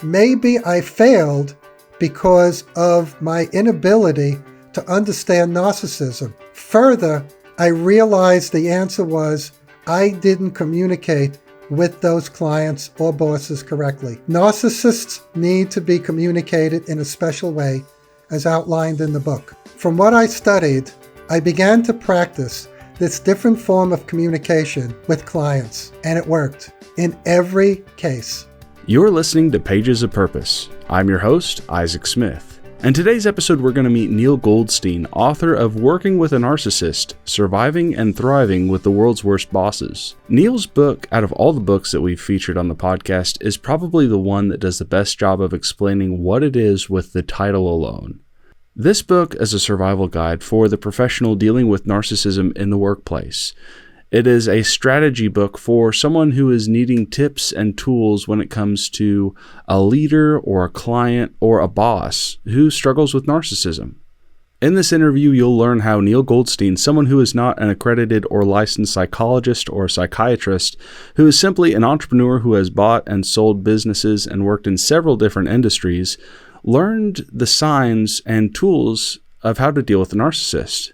Maybe I failed because of my inability to understand narcissism. Further, I realized the answer was I didn't communicate with those clients or bosses correctly. Narcissists need to be communicated in a special way, as outlined in the book. From what I studied, I began to practice this different form of communication with clients, and it worked in every case. You're listening to Pages of Purpose. I'm your host, Isaac Smith. In today's episode, we're going to meet Neil Goldstein, author of Working with a Narcissist, Surviving and Thriving with the World's Worst Bosses. Neil's book, out of all the books that we've featured on the podcast, is probably the one that does the best job of explaining what it is with the title alone. This book is a survival guide for the professional dealing with narcissism in the workplace. It is a strategy book for someone who is needing tips and tools when it comes to a leader or a client or a boss who struggles with narcissism. In this interview, you'll learn how Neil Goldstein, someone who is not an accredited or licensed psychologist or psychiatrist, who is simply an entrepreneur who has bought and sold businesses and worked in several different industries, learned the signs and tools of how to deal with a narcissist.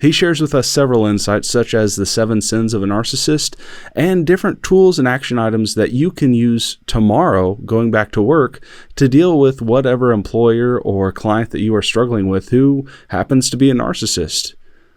He shares with us several insights, such as the 7 sins of a narcissist and different tools and action items that you can use tomorrow going back to work to deal with whatever employer or client that you are struggling with who happens to be a narcissist.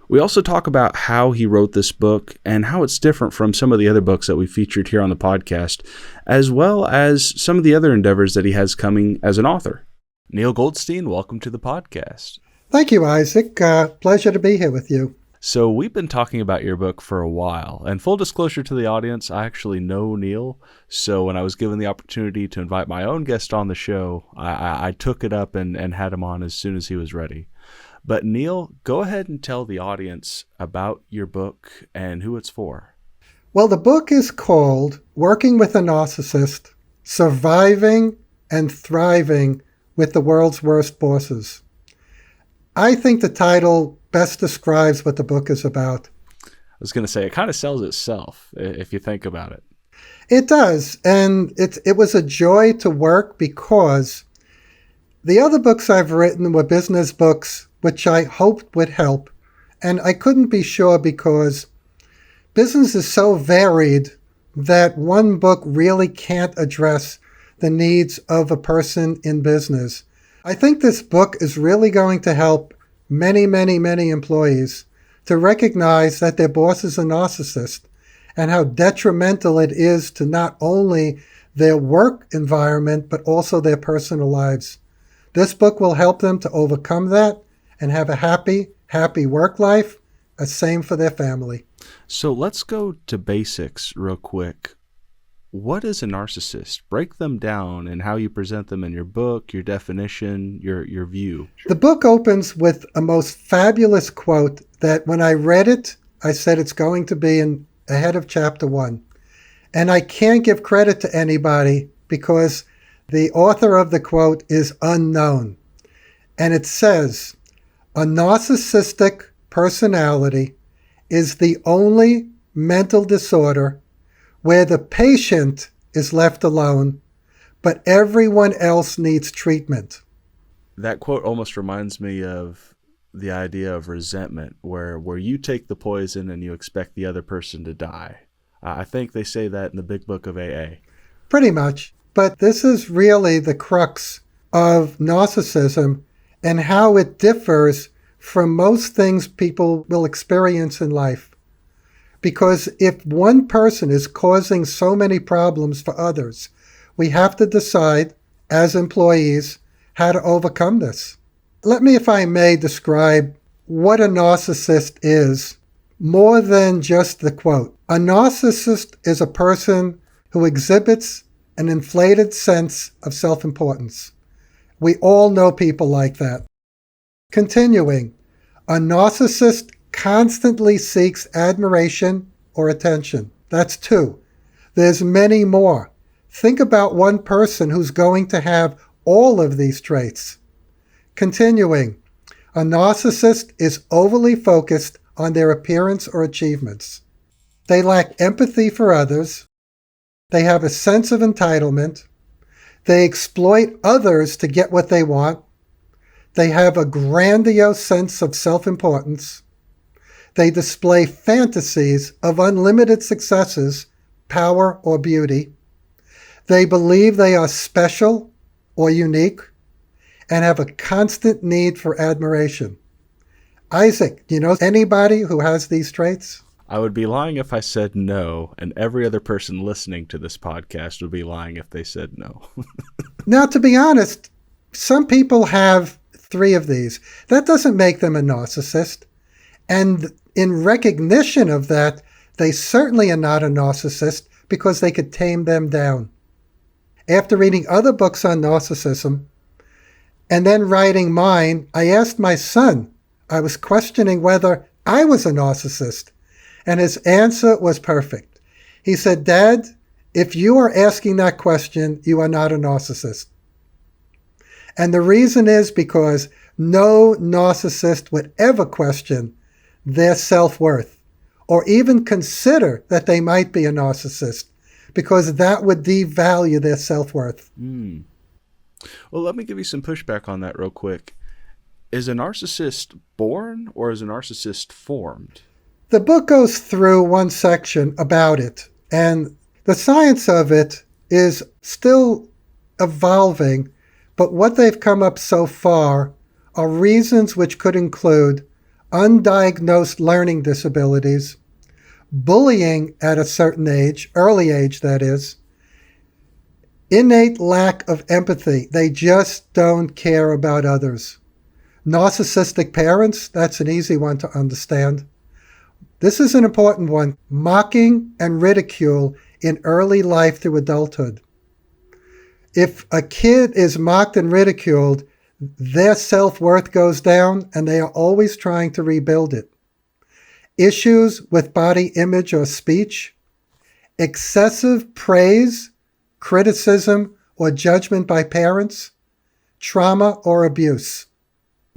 We also talk about how he wrote this book and how it's different from some of the other books that we featured here on the podcast, as well as some of the other endeavors that he has coming as an author. Neil Goldstein, welcome to the podcast. Thank you, Isaac. Pleasure to be here with you. So we've been talking about your book for a while, and full disclosure to the audience, I actually know Neil. So when I was given the opportunity to invite my own guest on the show, I took it up and had him on as soon as he was ready. But Neil, go ahead and tell the audience about your book and who it's for. Well, the book is called Working with a Narcissist, Surviving and Thriving with the World's Worst Bosses. I think the title best describes what the book is about. I was going to say, it kind of sells itself, if you think about it. It does, and it was a joy to work because the other books I've written were business books, which I hoped would help, and I couldn't be sure because business is so varied that one book really can't address the needs of a person in business. I think this book is really going to help many, many, many employees to recognize that their boss is a narcissist and how detrimental it is to not only their work environment, but also their personal lives. This book will help them to overcome that and have a happy work life, the same for their family. So let's go to basics real quick. What is a narcissist? Break them down and how you present them in your book, your definition, your view. The book opens with a most fabulous quote that when I read it, I said it's going to be ahead of chapter 1. And I can't give credit to anybody because the author of the quote is unknown. And it says, a narcissistic personality is the only mental disorder where the patient is left alone, but everyone else needs treatment. That quote almost reminds me of the idea of resentment, where you take the poison and you expect the other person to die. I think they say that in the big book of AA. Pretty much. But this is really the crux of narcissism and how it differs from most things people will experience in life. Because if one person is causing so many problems for others, we have to decide as employees how to overcome this. Let me, if I may, describe what a narcissist is more than just the quote. A narcissist is a person who exhibits an inflated sense of self-importance. We all know people like that. Continuing, a narcissist constantly seeks admiration or attention. That's 2. There's many more. Think about one person who's going to have all of these traits. Continuing, a narcissist is overly focused on their appearance or achievements. They lack empathy for others. They have a sense of entitlement. They exploit others to get what they want. They have a grandiose sense of self-importance. They display fantasies of unlimited successes, power, or beauty. They believe they are special or unique and have a constant need for admiration. Isaac, do you know anybody who has these traits? I would be lying if I said no, and every other person listening to this podcast would be lying if they said no. Now, to be honest, some people have 3 of these. That doesn't make them a narcissist. And in recognition of that, they certainly are not a narcissist because they could tame them down. After reading other books on narcissism and then writing mine, I asked my son, I was questioning whether I was a narcissist, and his answer was perfect. He said, Dad, if you are asking that question, you are not a narcissist. And the reason is because no narcissist would ever question their self-worth or even consider that they might be a narcissist, because that would devalue their self-worth. Well, let me give you some pushback on that real quick. Is a narcissist born or is a narcissist formed? The book goes through one section about it, and the science of it is still evolving, but what they've come up so far are reasons which could include undiagnosed learning disabilities, bullying at a certain age, early age that is, innate lack of empathy. They just don't care about others. Narcissistic parents, that's an easy one to understand. This is an important one. Mocking and ridicule in early life through adulthood. If a kid is mocked and ridiculed, their self-worth goes down and they are always trying to rebuild it. Issues with body image or speech, excessive praise, criticism, or judgment by parents, trauma or abuse.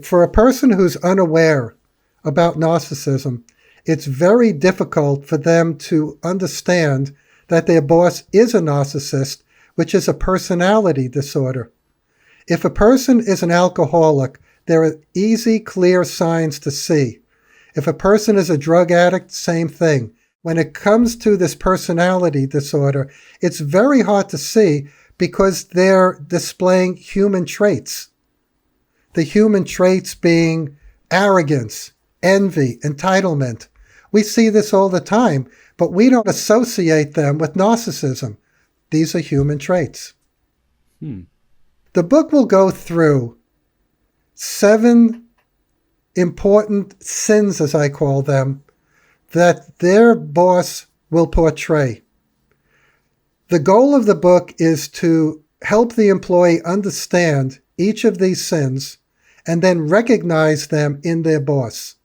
For a person who's unaware about narcissism, it's very difficult for them to understand that their boss is a narcissist, which is a personality disorder. If a person is an alcoholic, there are easy, clear signs to see. If a person is a drug addict, same thing. When it comes to this personality disorder, it's very hard to see because they're displaying human traits. The human traits being arrogance, envy, entitlement. We see this all the time, but we don't associate them with narcissism. These are human traits. The book will go through 7 important sins, as I call them, that their boss will portray. The goal of the book is to help the employee understand each of these sins and then recognize them in their boss,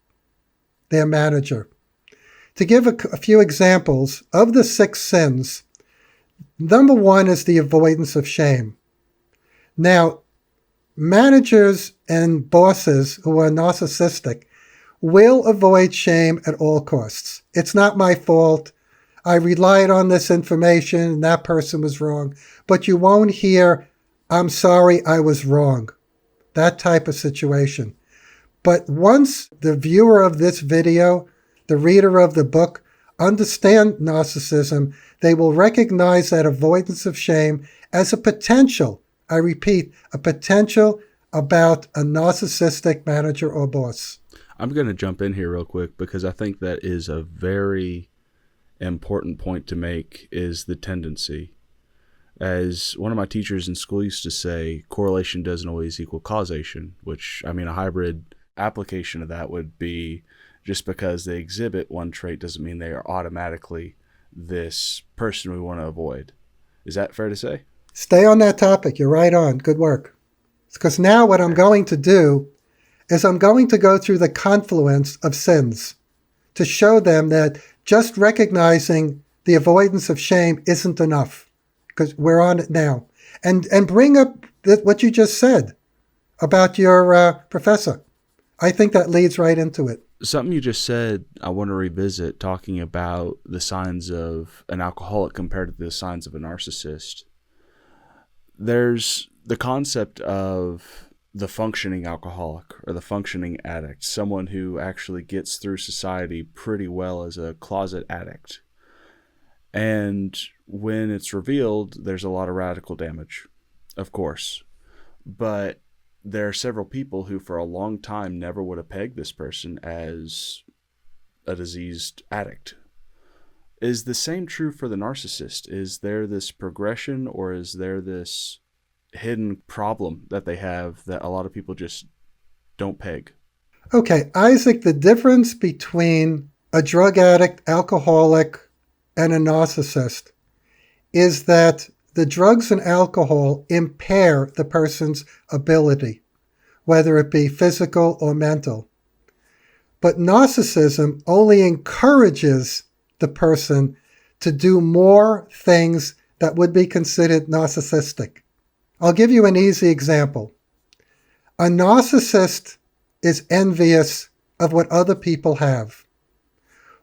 their manager. To give a few examples of the 6 sins, number 1 is the avoidance of shame. Now, managers and bosses who are narcissistic will avoid shame at all costs. It's not my fault. I relied on this information and that person was wrong. But you won't hear, I'm sorry, I was wrong. That type of situation. But once the viewer of this video, the reader of the book, understand narcissism, they will recognize that avoidance of shame as a potential, I repeat, a potential about a narcissistic manager or boss. I'm going to jump in here real quick because I think that is a very important point to make, is the tendency. As one of my teachers in school used to say, correlation doesn't always equal causation, which, I mean, a hybrid application of that would be just because they exhibit one trait doesn't mean they are automatically this person we want to avoid. Is that fair to say? Stay on that topic. You're right on. Good work. Because now what I'm going to do is I'm going to go through the confluence of sins to show them that just recognizing the avoidance of shame isn't enough, because we're on it now. And bring up what you just said about your professor. I think that leads right into it. Something you just said, I want to revisit, talking about the signs of an alcoholic compared to the signs of a narcissist. there's the concept of the functioning alcoholic or the functioning addict, someone who actually gets through society pretty well as a closet addict. And when it's revealed, there's a lot of radical damage, of course. But there are several people who for a long time never would have pegged this person as a diseased addict. Is the same true for the narcissist? Is there this progression, or is there this hidden problem that they have that a lot of people just don't peg? Okay, Isaac, the difference between a drug addict, alcoholic, and a narcissist is that the drugs and alcohol impair the person's ability, whether it be physical or mental. But narcissism only encourages the person to do more things that would be considered narcissistic. I'll give you an easy example. A narcissist is envious of what other people have.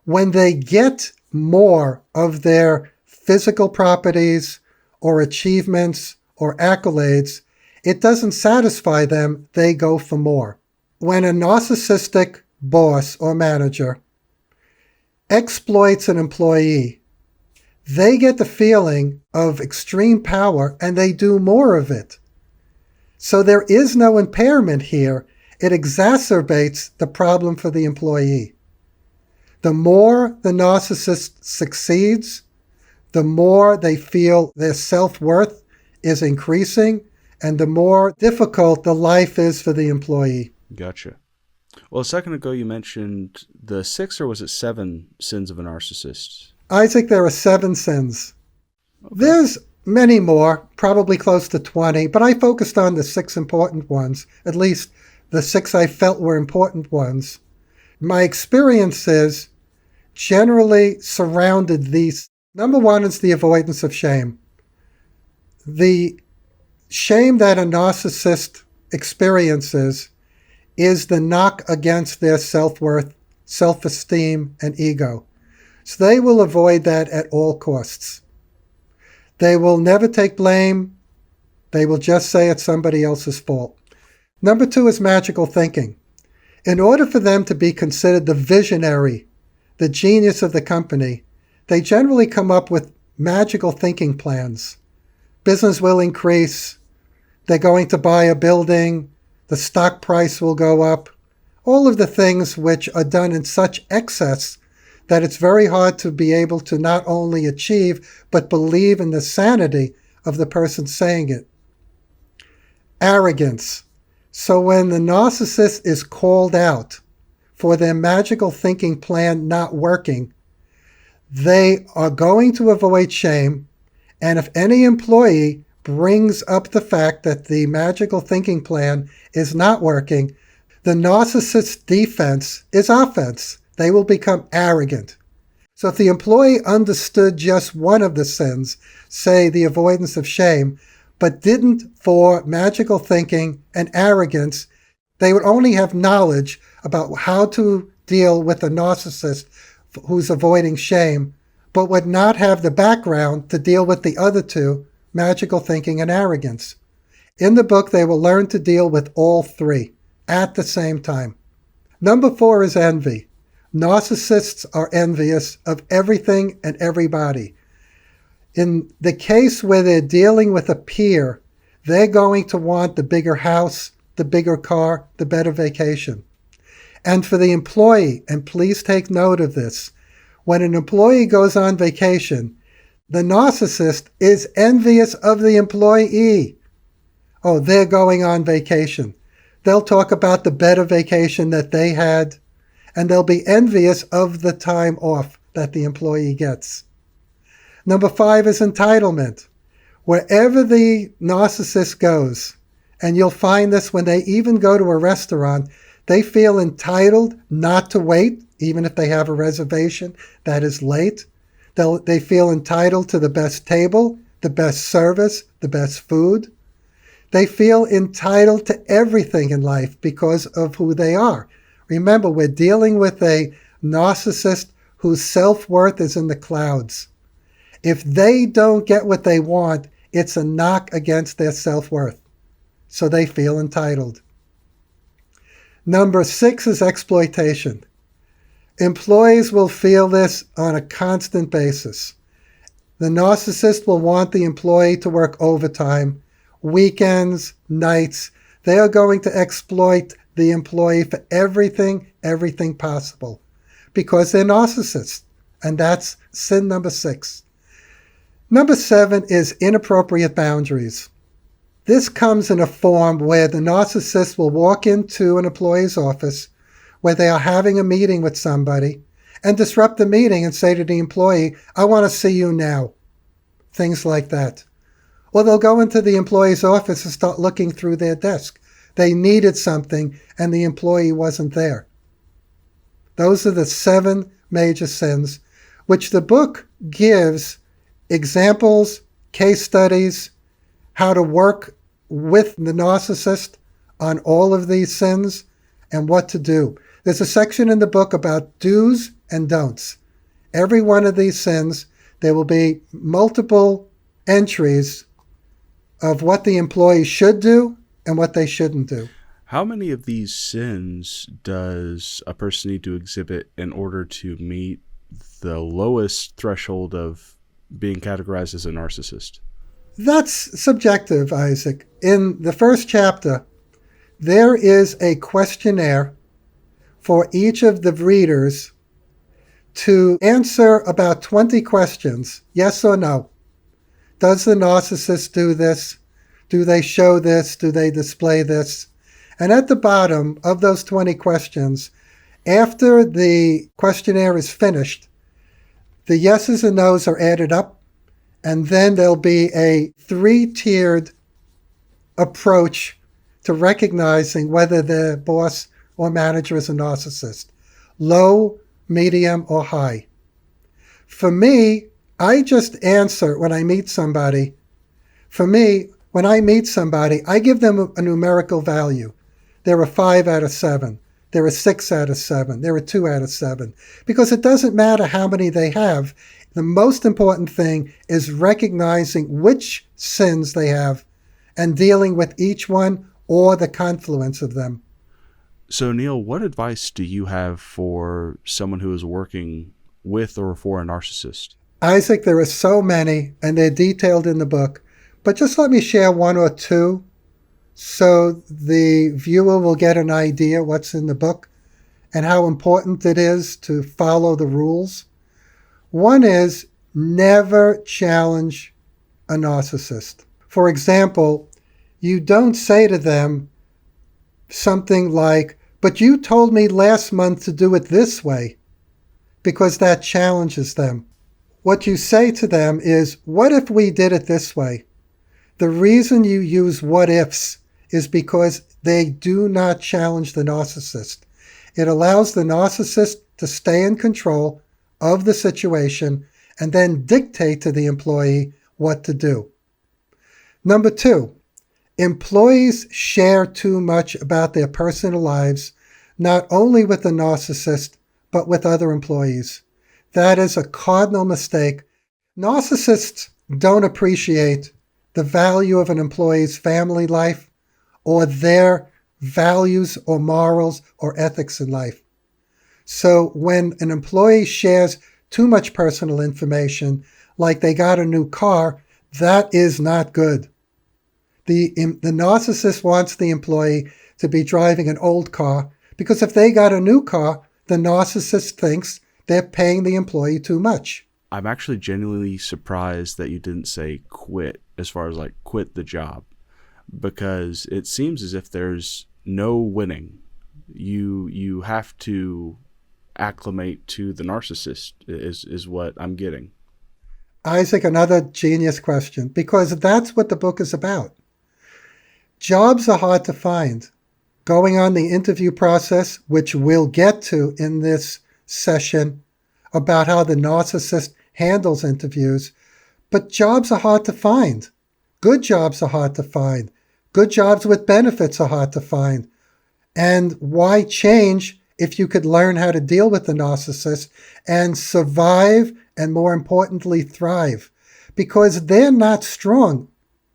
When they get more of their physical properties or achievements or accolades, it doesn't satisfy them, they go for more. When a narcissistic boss or manager exploits an employee, they get the feeling of extreme power and they do more of it. So there is no impairment here. It exacerbates the problem for the employee. The more the narcissist succeeds, the more they feel their self-worth is increasing, and the more difficult the life is for the employee. Gotcha. Well, a second ago you mentioned the 6, or was it 7 sins of a narcissist? Isaac, there are 7 sins. Okay. There's many more, probably close to 20, but I focused on the 6 important ones, at least the 6 I felt were important ones. My experiences generally surrounded these. Number 1 is the avoidance of shame. The shame that a narcissist experiences is the knock against their self-worth, self-esteem, and ego. So they will avoid that at all costs. They will never take blame. They will just say it's somebody else's fault. Number 2 is magical thinking. In order for them to be considered the visionary, the genius of the company, they generally come up with magical thinking plans. Business will increase. They're going to buy a building. The stock price will go up. All of the things which are done in such excess that it's very hard to be able to not only achieve, but believe in the sanity of the person saying it. Arrogance. So when the narcissist is called out for their magical thinking plan not working, they are going to avoid shame, and if any employee brings up the fact that the magical thinking plan is not working, the narcissist's defense is offense. They will become arrogant. So if the employee understood just one of the sins, say the avoidance of shame, but didn't for magical thinking and arrogance, they would only have knowledge about how to deal with a narcissist who's avoiding shame, but would not have the background to deal with the other 2, magical thinking and arrogance. In the book, they will learn to deal with all 3 at the same time. Number 4 is envy. Narcissists are envious of everything and everybody. In the case where they're dealing with a peer, they're going to want the bigger house, the bigger car, the better vacation. And for the employee, and please take note of this, when an employee goes on vacation, the narcissist is envious of the employee. Oh, they're going on vacation. They'll talk about the better vacation that they had, and they'll be envious of the time off that the employee gets. Number 5 is entitlement. Wherever the narcissist goes, and you'll find this when they even go to a restaurant, they feel entitled not to wait, even if they have a reservation that is late. They feel entitled to the best table, the best service, the best food. They feel entitled to everything in life because of who they are. Remember, we're dealing with a narcissist whose self-worth is in the clouds. If they don't get what they want, It's a knock against their self-worth. So they feel entitled. Number 6 is exploitation. Employees will feel this on a constant basis. The narcissist will want the employee to work overtime, weekends, nights. They are going to exploit the employee for everything possible because they're narcissists. And that's sin number 6. Number 7 is inappropriate boundaries. This comes in a form where the narcissist will walk into an employee's office where they are having a meeting with somebody and disrupt the meeting and say to the employee, I want to see you now. Things like that. Or they'll go into the employee's office and start looking through their desk. They needed something and the employee wasn't there. Those are the 7 major sins, which the book gives examples, case studies, how to work with the narcissist on all of these sins and what to do. There's a section in the book about do's and don'ts. Every one of these sins, there will be multiple entries of what the employee should do and what they shouldn't do. How many of these sins does a person need to exhibit in order to meet the lowest threshold of being categorized as a narcissist? That's subjective, Isaac. In the first chapter, there is a questionnaire for each of the readers to answer about 20 questions, yes or no. Does the narcissist do this? Do they show this? Do they display this? And at the bottom of those 20 questions, after the questionnaire is finished, the yeses and nos are added up, and then there'll be a 3-tiered approach to recognizing whether the boss or manager is a narcissist. Low, medium, or high. For me, I just answer when I meet somebody. For me, when I meet somebody, I give them a numerical value. There are 5 out of 7. There are 6 out of 7. There are 2 out of 7. Because it doesn't matter how many they have. The most important thing is recognizing which sins they have and dealing with each one or the confluence of them. So, Neil, what advice do you have for someone who is working with or for a narcissist? Isaac, there are so many, and they're detailed in the book. But just let me share 1 or 2 so the viewer will get an idea what's in the book and how important it is to follow the rules. One is never challenge a narcissist. For example, you don't say to them something like, but you told me last month to do it this way, because that challenges them. What you say to them is, what if we did it this way? The reason you use what ifs is because they do not challenge the narcissist. It allows the narcissist to stay in control of the situation and then dictate to the employee what to do. Number 2, employees share too much about their personal lives, not only with the narcissist, but with other employees. That is a cardinal mistake. Narcissists don't appreciate the value of an employee's family life or their values or morals or ethics in life. So when an employee shares too much personal information, like they got a new car, that is not good. The narcissist wants the employee to be driving an old car because if they got a new car, the narcissist thinks they're paying the employee too much. I'm actually genuinely surprised that you didn't say quit, as far as like quit the job, because it seems as if there's no winning. You have to acclimate to the narcissist is what I'm getting. Isaac, another genius question, because that's what the book is about. Jobs are hard to find. Going on the interview process, which we'll get to in this session about how the narcissist handles interviews, but jobs are hard to find. Good jobs are hard to find. Good jobs with benefits are hard to find. And why change if you could learn how to deal with the narcissist and survive and, more importantly, thrive? Because they're not strong.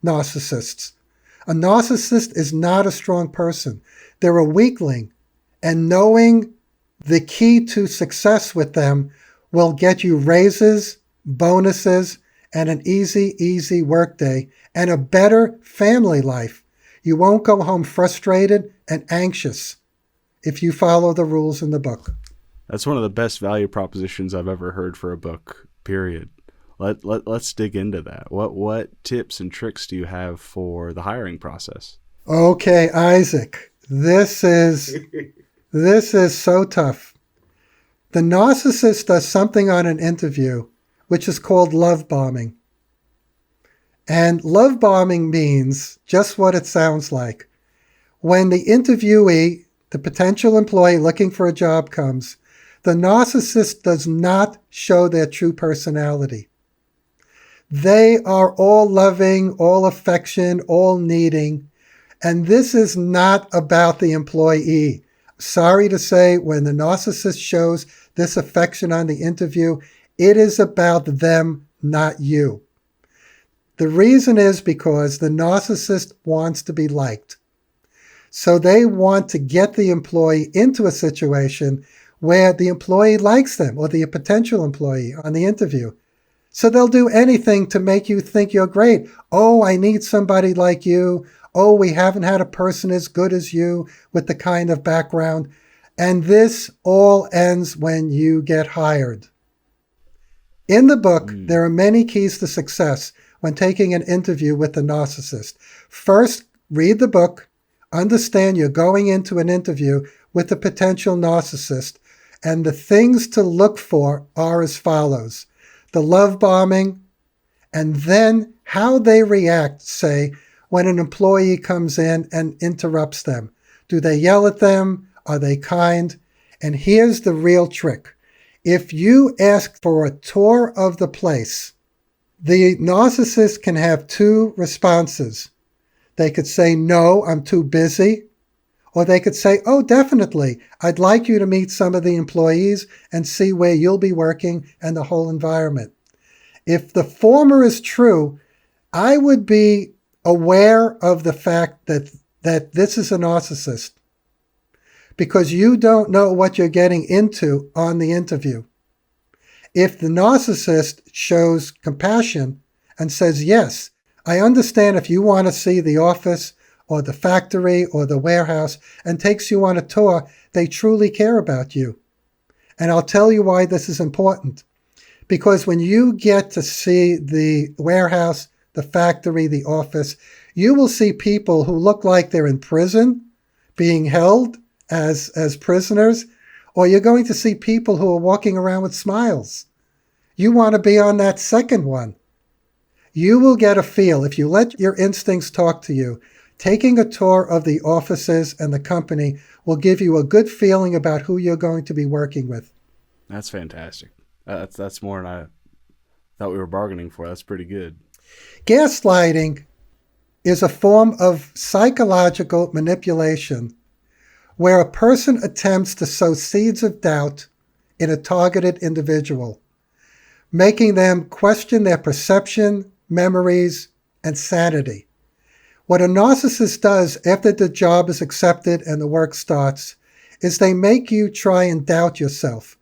narcissists. A narcissist is not a strong person. They're a weakling, and knowing the key to success with them will get you raises, bonuses, and an easy workday, and a better family life. You won't go home frustrated and anxious if you follow the rules in the book. That's one of the best value propositions I've ever heard for a book, period. Let's dig into that. What tips and tricks do you have for the hiring process? Okay, Isaac, this is so tough. The narcissist does something on an interview which is called love bombing. And love bombing means just what it sounds like. When the interviewee, the potential employee looking for a job, comes, the narcissist does not show their true personality. They are all loving, all affection, all needing, and this is not about the employee. Sorry to say, when the narcissist shows this affection on the interview, it is about them, not you. The reason is because the narcissist wants to be liked. So they want to get the employee into a situation where the employee likes them, or the potential employee on the interview. So they'll do anything to make you think you're great. Oh, I need somebody like you. Oh, we haven't had a person as good as you with the kind of background. And this all ends when you get hired. In the book, there are many keys to success when taking an interview with the narcissist. First, read the book. Understand you're going into an interview with a potential narcissist. And the things to look for are as follows: the love bombing, and then how they react, say, when an employee comes in and interrupts them. Do they yell at them? Are they kind? And here's the real trick. If you ask for a tour of the place, the narcissist can have two responses. They could say, no, I'm too busy. Or they could say, oh, definitely, I'd like you to meet some of the employees and see where you'll be working and the whole environment. If the former is true, I would be aware of the fact that this is a narcissist, because you don't know what you're getting into on the interview. If the narcissist shows compassion and says, yes, I understand if you want to see the office or the factory or the warehouse, and takes you on a tour, they truly care about you. And I'll tell you why this is important. Because when you get to see the warehouse, the factory, the office, you will see people who look like they're in prison, being held as prisoners, or you're going to see people who are walking around with smiles. You want to be on that second one. You will get a feel, if you let your instincts talk to you. Taking a tour of the offices and the company will give you a good feeling about who you're going to be working with. That's fantastic. That's more than I thought we were bargaining for. That's pretty good. Gaslighting is a form of psychological manipulation where a person attempts to sow seeds of doubt in a targeted individual, making them question their perception, memories, and sanity. What a narcissist does after the job is accepted and the work starts is they make you try and doubt yourself.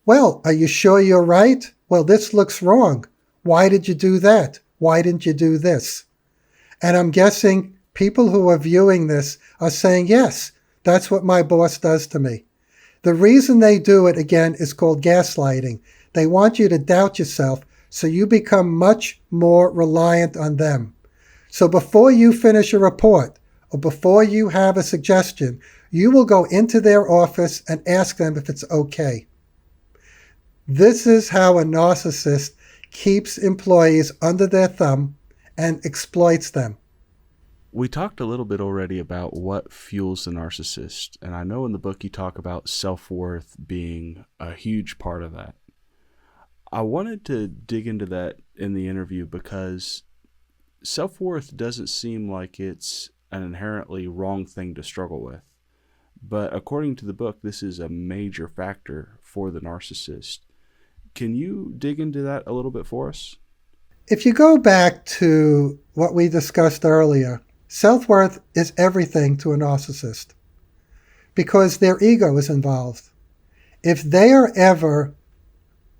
Well, are you sure you're right? Well, this looks wrong. Why did you do that? Why didn't you do this? And I'm guessing people who are viewing this are saying, yes, that's what my boss does to me. The reason they do it, again, is called gaslighting. They want you to doubt yourself so you become much more reliant on them. So before you finish a report or before you have a suggestion, you will go into their office and ask them if it's okay. This is how a narcissist keeps employees under their thumb and exploits them. We talked a little bit already about what fuels the narcissist, and I know in the book you talk about self-worth being a huge part of that. I wanted to dig into that in the interview because self-worth doesn't seem like it's an inherently wrong thing to struggle with. But according to the book, this is a major factor for the narcissist. Can you dig into that a little bit for us? If you go back to what we discussed earlier, self-worth is everything to a narcissist because their ego is involved. If they are ever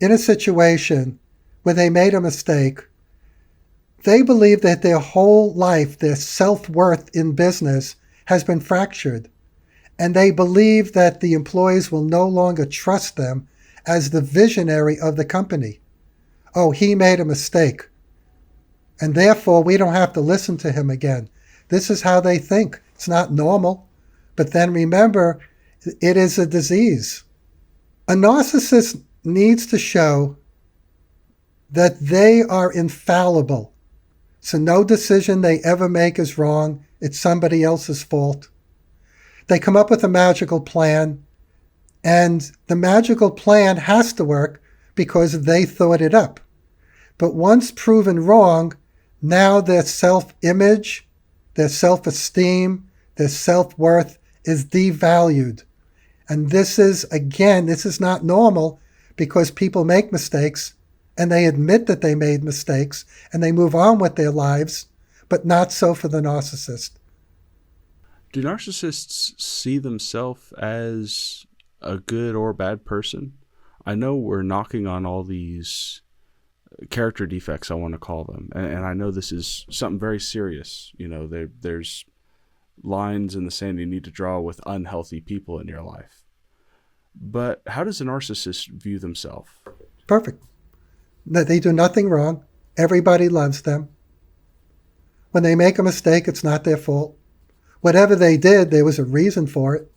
in a situation where they made a mistake, they believe that their whole life, their self-worth in business has been fractured. And they believe that the employees will no longer trust them as the visionary of the company. Oh, he made a mistake, and therefore we don't have to listen to him again. This is how they think. It's not normal. But then remember, it is a disease. A narcissist needs to show that they are infallible. So no decision they ever make is wrong. It's somebody else's fault. They come up with a magical plan, and the magical plan has to work because they thought it up. But once proven wrong, now their self-image, their self-esteem, their self-worth is devalued. And this is not normal because people make mistakes and they admit that they made mistakes and they move on with their lives, but not so for the narcissist. Do narcissists see themselves as a good or bad person? I know we're knocking on all these character defects, I want to call them, and I know this is something very serious. You know, there's lines in the sand you need to draw with unhealthy people in your life. But how does a narcissist view themselves? Perfect. They do nothing wrong. Everybody loves them. When they make a mistake, it's not their fault. Whatever they did, there was a reason for it.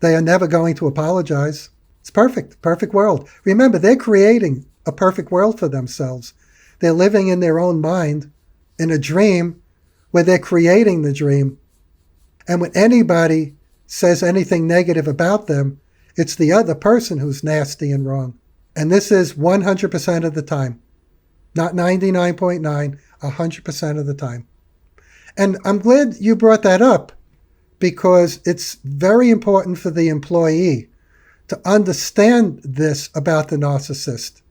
They are never going to apologize. It's perfect world. Remember, they're creating a perfect world for themselves. They're living in their own mind, in a dream, where they're creating the dream. And when anybody says anything negative about them, it's the other person who's nasty and wrong. And this is 100% of the time. Not 99.9, 100% of the time. And I'm glad you brought that up because it's very important for the employee to understand this about the narcissist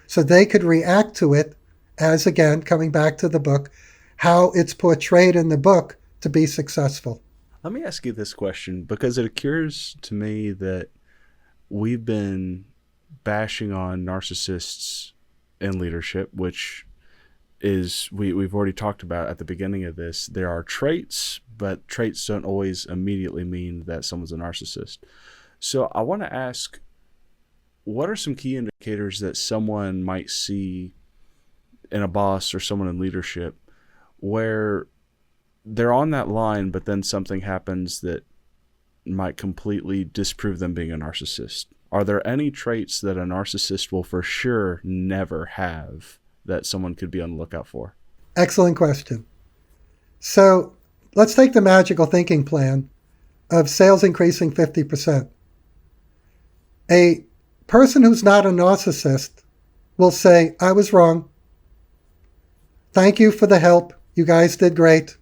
so they could react to it as, again, coming back to the book, how it's portrayed in the book to be successful. Let me ask you this question because it occurs to me that we've been bashing on narcissists in leadership, which is we've already talked about at the beginning of this. There are traits, but traits don't always immediately mean that someone's a narcissist. So I want to ask, what are some key indicators that someone might see in a boss or someone in leadership where they're on that line, but then something happens that might completely disprove them being a narcissist? Are there any traits that a narcissist will for sure never have that someone could be on the lookout for? Excellent question. So let's take the magical thinking plan of sales increasing 50%. A person who's not a narcissist will say, I was wrong. Thank you for the help. You guys did great.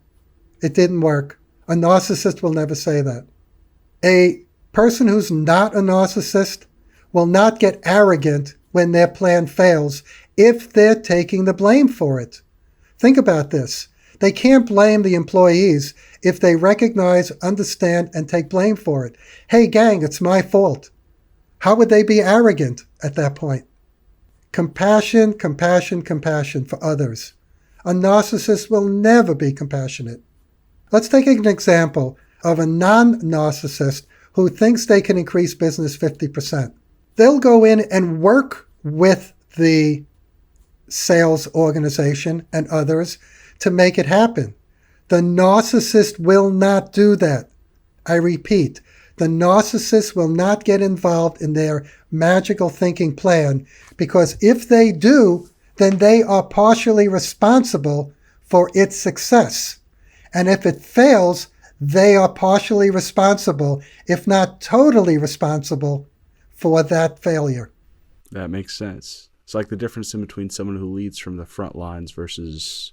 It didn't work. A narcissist will never say that. A person who's not a narcissist will not get arrogant when their plan fails if they're taking the blame for it. Think about this. They can't blame the employees if they recognize, understand, and take blame for it. Hey, gang, it's my fault. How would they be arrogant at that point? Compassion, compassion, compassion for others. A narcissist will never be compassionate. Let's take an example of a non-narcissist who thinks they can increase business 50%. They'll go in and work with the sales organization and others to make it happen. The narcissist will not do that. I repeat, the narcissist will not get involved in their magical thinking plan because if they do, then they are partially responsible for its success. And if it fails, they are partially responsible, if not totally responsible, for that failure. That makes sense. It's like the difference in between someone who leads from the front lines versus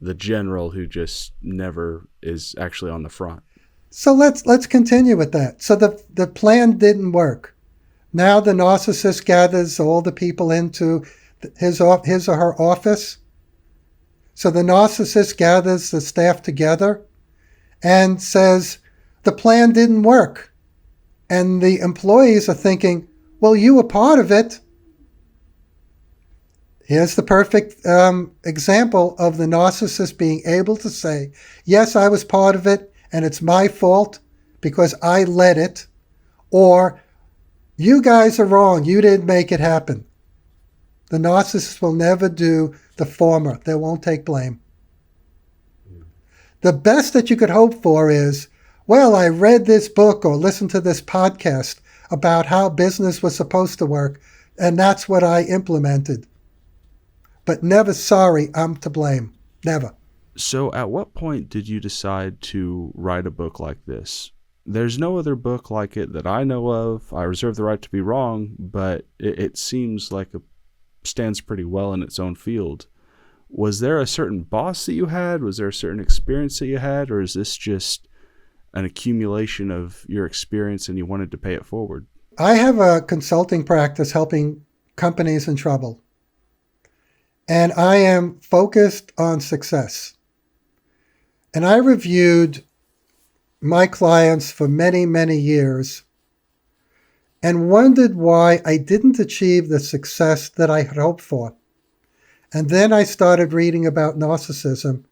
the general who just never is actually on the front. So let's continue with that. So the plan didn't work. Now the narcissist gathers all the people into his or her office So the narcissist gathers the staff together and says, the plan didn't work. And the employees are thinking, well, you were part of it. Here's the perfect example of the narcissist being able to say, yes, I was part of it, and it's my fault because I led it. Or, you guys are wrong, you didn't make it happen. The narcissist will never do the former. They won't take blame. The best that you could hope for is, well, I read this book or listened to this podcast about how business was supposed to work, and that's what I implemented. But never, sorry, I'm to blame. Never. So at what point did you decide to write a book like this? There's no other book like it that I know of. I reserve the right to be wrong, but it seems like it stands pretty well in its own field. Was there a certain boss that you had? Was there a certain experience that you had? Or is this just an accumulation of your experience and you wanted to pay it forward? I have a consulting practice helping companies in trouble. And I am focused on success. And I reviewed my clients for many, many years and wondered why I didn't achieve the success that I had hoped for. And then I started reading about narcissism.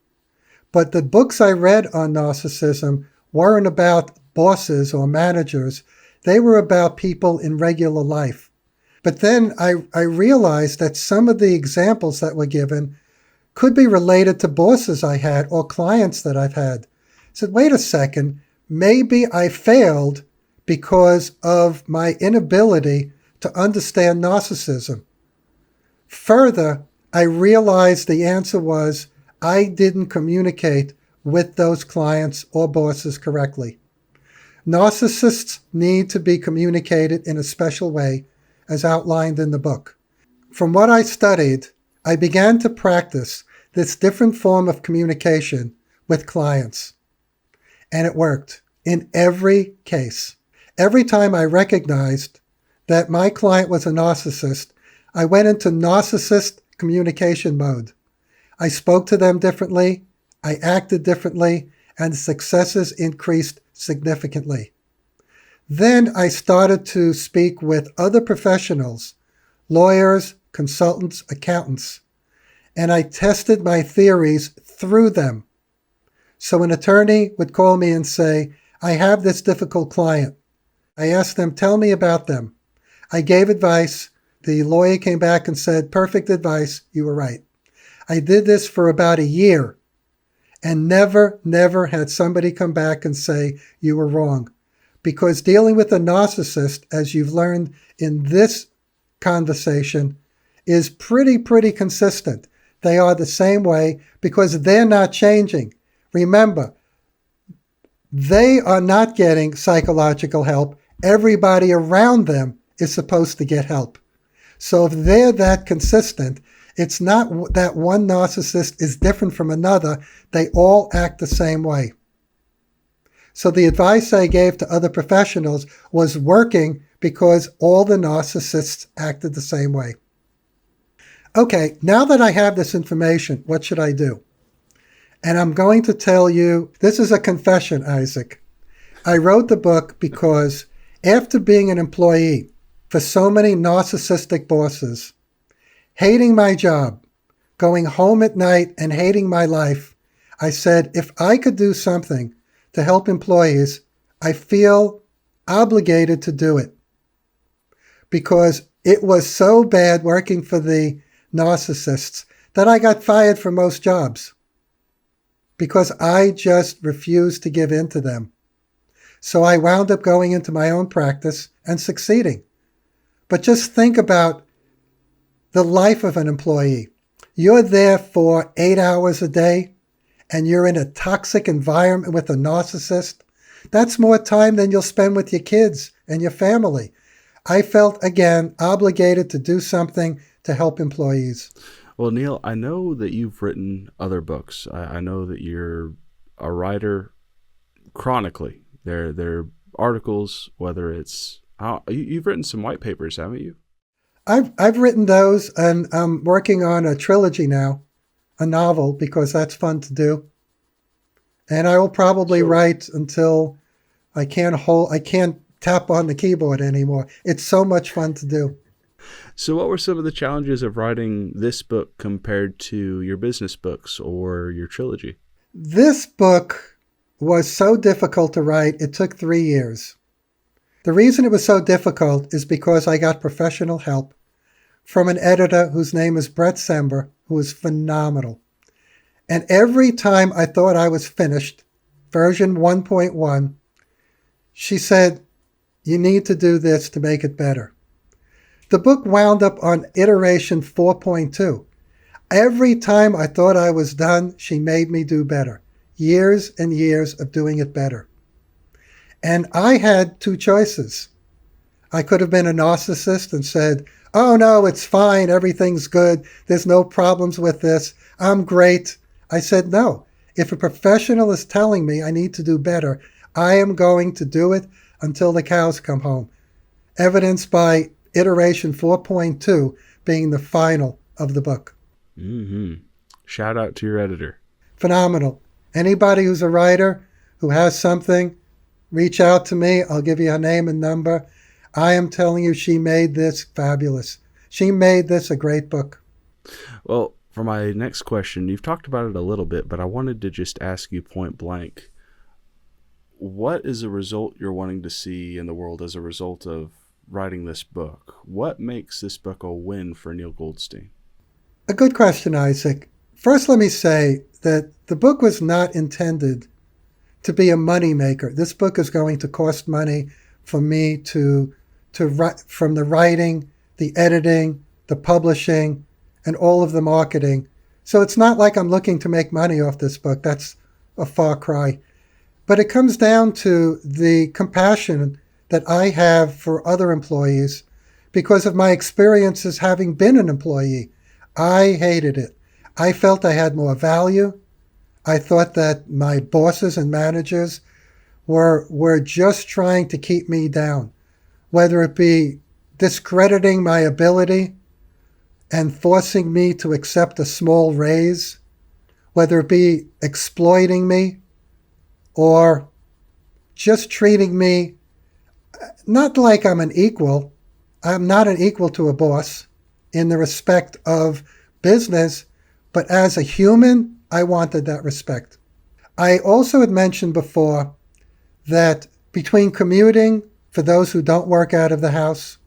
But the books I read on narcissism weren't about bosses or managers. They were about people in regular life. But then I realized that some of the examples that were given could be related to bosses I had or clients that I've had. I said, wait a second, maybe I failed because of my inability to understand narcissism. Further, I realized the answer was I didn't communicate with those clients or bosses correctly. Narcissists need to be communicated in a special way, as outlined in the book. From what I studied, I began to practice this different form of communication with clients. And it worked in every case. Every time I recognized that my client was a narcissist, I went into narcissist communication mode. I spoke to them differently, I acted differently, and successes increased significantly. Then I started to speak with other professionals, lawyers, consultants, accountants, and I tested my theories through them. So an attorney would call me and say, I have this difficult client. I asked them, tell me about them. I gave advice. The lawyer came back and said, perfect advice, you were right. I did this for about a year and never had somebody come back and say, you were wrong. Because dealing with a narcissist, as you've learned in this conversation, is pretty consistent. They are the same way because they're not changing. Remember, they are not getting psychological help. Everybody around them is supposed to get help. So if they're that consistent, it's not that one narcissist is different from another. They all act the same way. So the advice I gave to other professionals was working because all the narcissists acted the same way. Okay, now that I have this information, what should I do? And I'm going to tell you, this is a confession, Isaac. I wrote the book because after being an employee for so many narcissistic bosses, hating my job, going home at night and hating my life, I said, if I could do something to help employees, I feel obligated to do it. Because it was so bad working for the narcissists that I got fired from most jobs. Because I just refused to give in to them. So I wound up going into my own practice and succeeding. But just think about the life of an employee. You're there for 8 hours a day, and you're in a toxic environment with a narcissist. That's more time than you'll spend with your kids and your family. I felt, again, obligated to do something to help employees. Well, Neil, I know that you've written other books. I know that you're a writer chronically. They're articles, whether it's... you've written some white papers, haven't you? I've written those, and I'm working on a trilogy now a novel because that's fun to do. And I will probably write until I can't tap on the keyboard anymore. It's so much fun to do. So what were some of the challenges of writing this book compared to your business books or your trilogy? This book was so difficult to write, it took 3 years. The reason it was so difficult is because I got professional help from an editor whose name is Brett Sember, who is phenomenal. And every time I thought I was finished, version 1.1, she said, you need to do this to make it better. The book wound up on iteration 4.2. Every time I thought I was done, she made me do better. Years and years of doing it better. And I had two choices. I could have been a narcissist and said, oh no, it's fine, everything's good, there's no problems with this, I'm great. I said, no, if a professional is telling me I need to do better, I am going to do it until the cows come home. Evidenced by iteration 4.2 being the final of the book. Mm-hmm. Shout out to your editor. Phenomenal. Anybody who's a writer who has something, reach out to me. I'll give you her name and number. I am telling you, she made this fabulous. She made this a great book. Well, for my next question, you've talked about it a little bit, but I wanted to just ask you point blank. What is a result you're wanting to see in the world as a result of writing this book? What makes this book a win for Neil Goldstein? A good question, Isaac. First, let me say that the book was not intended to be a money maker. This book is going to cost money for me to write, from the writing, the editing, the publishing, and all of the marketing. So it's not like I'm looking to make money off this book. That's a far cry. But it comes down to the compassion that I have for other employees because of my experiences having been an employee. I hated it. I felt I had more value. I thought that my bosses and managers were just trying to keep me down, whether it be discrediting my ability and forcing me to accept a small raise, whether it be exploiting me or just treating me not like I'm an equal. I'm not an equal to a boss in the respect of business, but as a human, I wanted that respect. I also had mentioned before that between commuting for those who don't work out of the house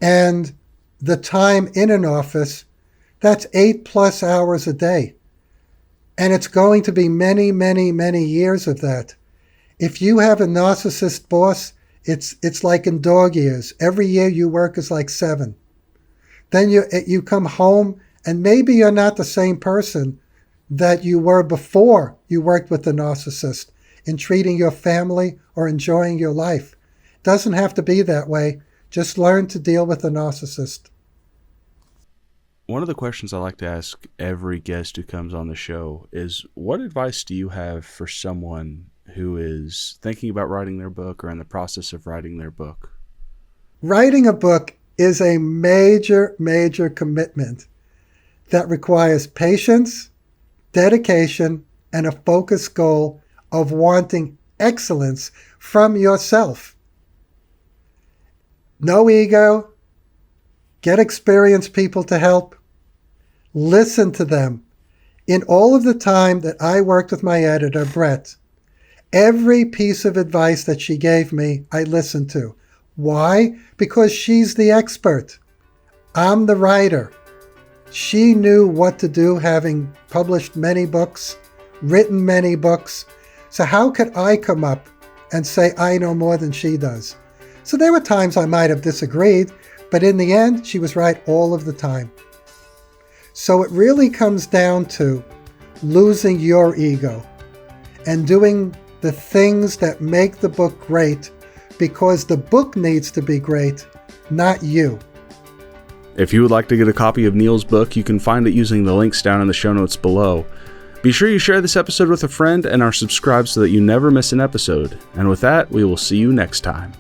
and the time in an office, that's 8+ hours a day. And it's going to be many, many, many years of that. If you have a narcissist boss, it's like in dog years. Every year you work is like 7. Then you come home and maybe you're not the same person that you were before you worked with the narcissist in treating your family or enjoying your life. It doesn't have to be that way. Just learn to deal with the narcissist. One of the questions I like to ask every guest who comes on the show is, what advice do you have for someone who is thinking about writing their book or in the process of writing their book? Writing a book is a major, major commitment that requires patience, dedication, and a focused goal of wanting excellence from yourself. No ego. Get experienced people to help. Listen to them. In all of the time that I worked with my editor, Brett, every piece of advice that she gave me, I listened to. Why? Because she's the expert. I'm the writer. She knew what to do, having published many books, written many books. So how could I come up and say I know more than she does? So there were times I might have disagreed, but in the end, she was right all of the time. So it really comes down to losing your ego and doing the things that make the book great, because the book needs to be great, not you. If you would like to get a copy of Neil's book, you can find it using the links down in the show notes below. Be sure you share this episode with a friend and are subscribed so that you never miss an episode. And with that, we will see you next time.